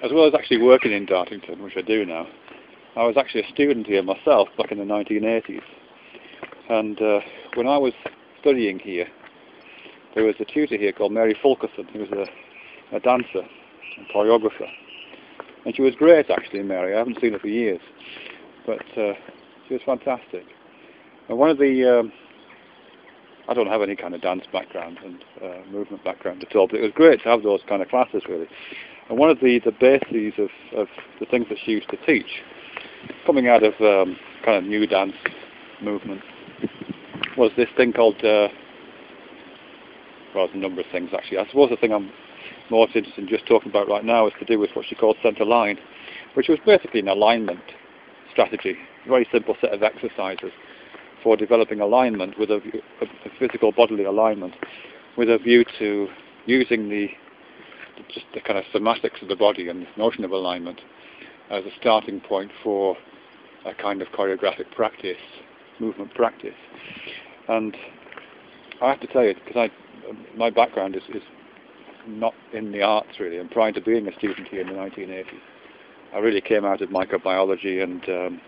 as well as actually working in Dartington, which I do now, I was actually a student here myself back in the 1980s. And when I was studying here, there was a tutor here called Mary Fulkerson, who was a dancer and choreographer. And she was great, actually, Mary. I haven't seen her for years, but she was fantastic. And one of the I don't have any kind of dance background and movement background at all, but it was great to have those kind of classes, really. And one of the bases of the things that she used to teach, coming out of kind of new dance movement, was this thing called, well, there's a number of things actually. I suppose the thing I'm most interested in just talking about right now is to do with what she called center line, which was basically an alignment strategy, a very simple set of exercises for developing alignment with a physical bodily alignment, with a view to using just the kind of somatics of the body and this notion of alignment as a starting point for a kind of choreographic practice, movement practice. And I have to tell you, because my background is not in the arts really, and prior to being a student here in the 1980s, I really came out of microbiology and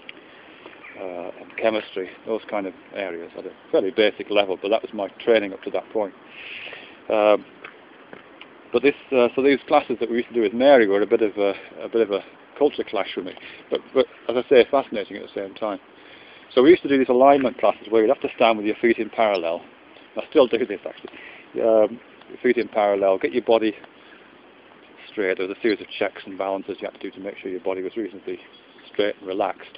chemistry, those kind of areas at a fairly basic level, but that was my training up to that point. But so these classes that we used to do with Mary were a bit of a culture clash for me, but as I say, fascinating at the same time. So we used to do these alignment classes where you'd have to stand with your feet in parallel. I still do this actually. Your feet in parallel, get your body straight. There was a series of checks and balances you had to do to make sure your body was reasonably straight and relaxed.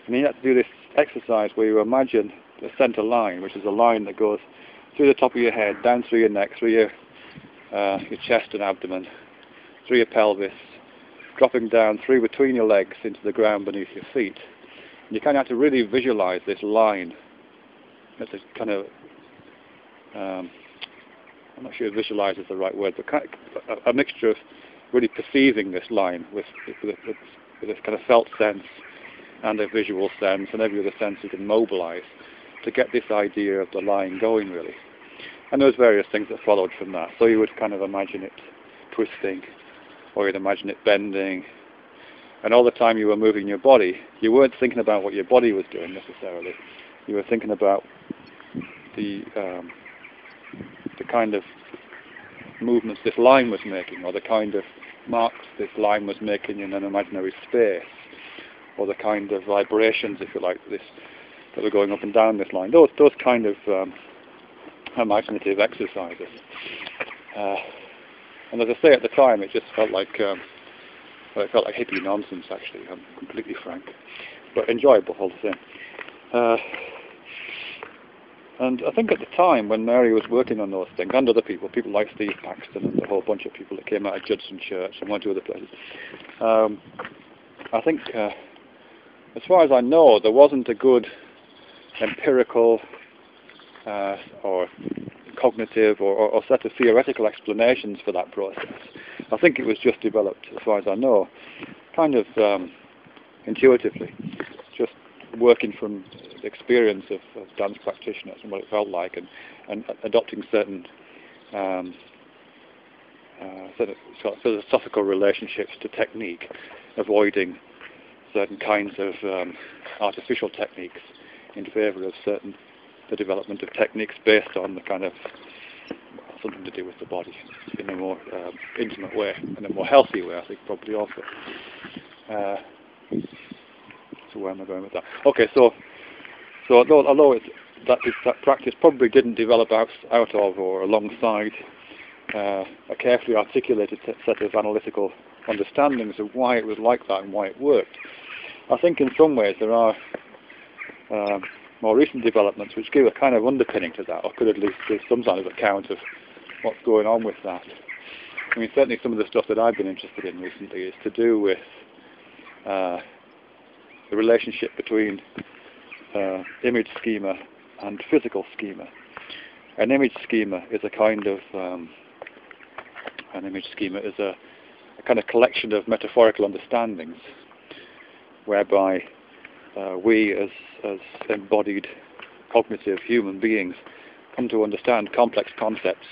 And then you had to do this exercise where you imagine the center line, which is a line that goes through the top of your head, down through your neck, through your chest and abdomen, through your pelvis, dropping down through between your legs into the ground beneath your feet. And you kind of have to really visualize this line. It's a kind of, I'm not sure if visualize is the right word, but kind of a mixture of really perceiving this line with this kind of felt sense and a visual sense and every other sense you can mobilize to get this idea of the line going, really. And there was various things that followed from that. So you would kind of imagine it twisting, or you'd imagine it bending, and all the time you were moving your body, you weren't thinking about what your body was doing necessarily. You were thinking about the kind of movements this line was making, or the kind of marks this line was making in an imaginary space, or the kind of vibrations, if you like, that were going up and down this line. Those kind of imaginative exercises. And as I say, at the time, it just felt like hippie nonsense. Actually, I'm completely frank, but enjoyable all the same. And I think at the time when Mary was working on those things, and other people like Steve Paxton and a whole bunch of people that came out of Judson Church and one or two other places, I think, as far as I know, there wasn't a good empirical or cognitive or set of theoretical explanations for that process. I think it was just developed, as far as I know, kind of intuitively, just working from the experience of dance practitioners and what it felt like, and adopting certain sort of philosophical relationships to technique, avoiding certain kinds of artificial techniques in favour of the development of techniques based on the kind of something to do with the body in a more intimate way, in a more healthy way, I think, probably also. So where am I going with that? Okay, so although that practice probably didn't develop out of or alongside a carefully articulated set of analytical understandings of why it was like that and why it worked, I think in some ways there are more recent developments which give a kind of underpinning to that, or could at least give some kind of account of what's going on with that. I mean, certainly some of the stuff that I've been interested in recently is to do with the relationship between image schema and physical schema. An image schema is a kind of a kind of collection of metaphorical understandings, whereby we as embodied cognitive human beings come to understand complex concepts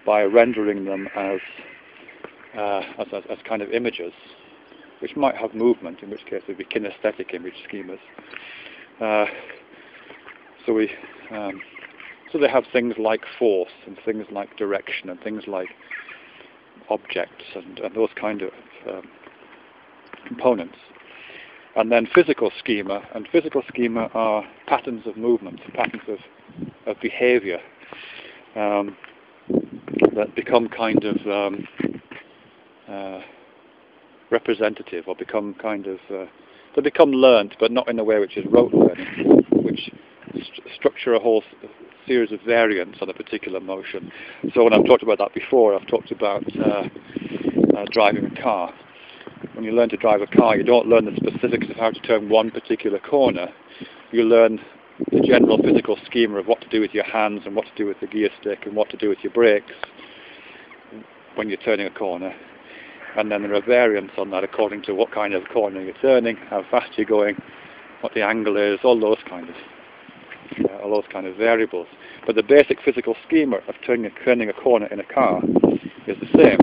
by rendering them as as kind of images, which might have movement, in which case it would be kinaesthetic image schemas. So they have things like force and things like direction and things like objects and those kind of components. And then physical schema, and physical schema are patterns of movement, patterns of behavior that become kind of representative, or become kind of they become learnt, but not in a way which is rote learning, which structure a whole series of variants on a particular motion. So when I've talked about that before, I've talked about driving a car. When you learn to drive a car, you don't learn the specifics of how to turn one particular corner. You learn the general physical schema of what to do with your hands and what to do with the gear stick and what to do with your brakes when you're turning a corner. And then there are variants on that according to what kind of corner you're turning, how fast you're going, what the angle is, all those kind of variables. But the basic physical schema of turning a corner in a car is the same.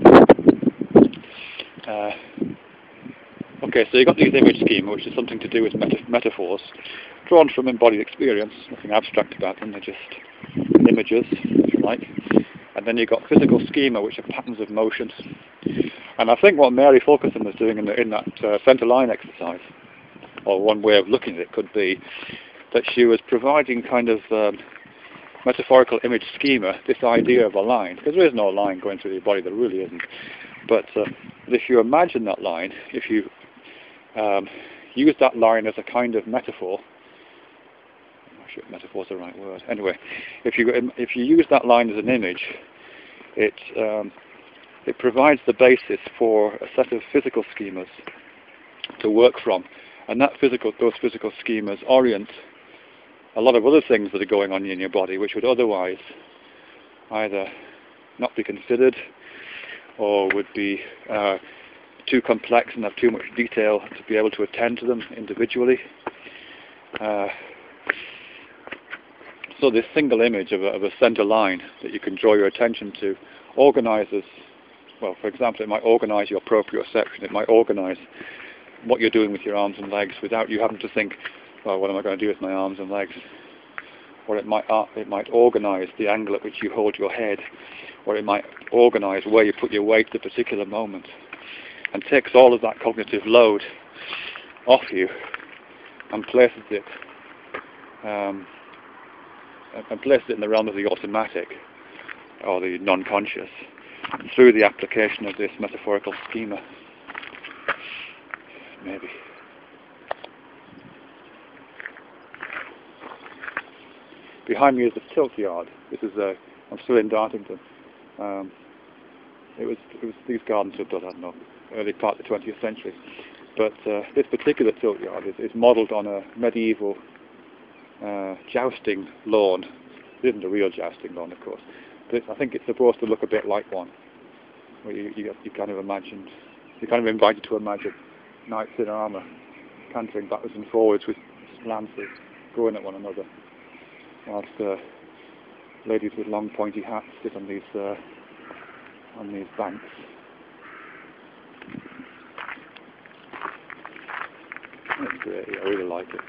Okay, so you've got these image schema, which is something to do with metaphors, drawn from embodied experience, nothing abstract about them, they're just images, if you like. And then you've got physical schema, which are patterns of motion. And I think what Mary Fulkerson was doing in that centre line exercise, or one way of looking at it could be that she was providing kind of metaphorical image schema, this idea of a line, because there is no line going through your body, there really isn't. But if you imagine that line, if you use that line as a kind of metaphor, I'm not sure if metaphor is the right word. Anyway, if you use that line as an image, it provides the basis for a set of physical schemas to work from, and those physical schemas orient a lot of other things that are going on in your body, which would otherwise either not be considered or would be too complex and have too much detail to be able to attend to them individually. So this single image of a center line that you can draw your attention to organizes, well, for example, it might organize your proprioception, it might organize what you're doing with your arms and legs without you having to think, well, what am I going to do with my arms and legs? Or it might organize the angle at which you hold your head, or it might organize where you put your weight at a particular moment, and takes all of that cognitive load off you and places it in the realm of the automatic or the non-conscious through the application of this metaphorical schema. Maybe. Behind me is the tilt yard. This is I'm still in Dartington. It was these gardens were built, I don't know, early part of the 20th century. But this particular tilt yard is modelled on a medieval jousting lawn. It isn't a real jousting lawn, of course, but I think it's supposed to look a bit like one, where you kind of imagined, you're kind of invited to imagine knights in armour cantering backwards and forwards with lances going at one another, whilst ladies with long pointy hats sit on these banks. It's great. I really like it.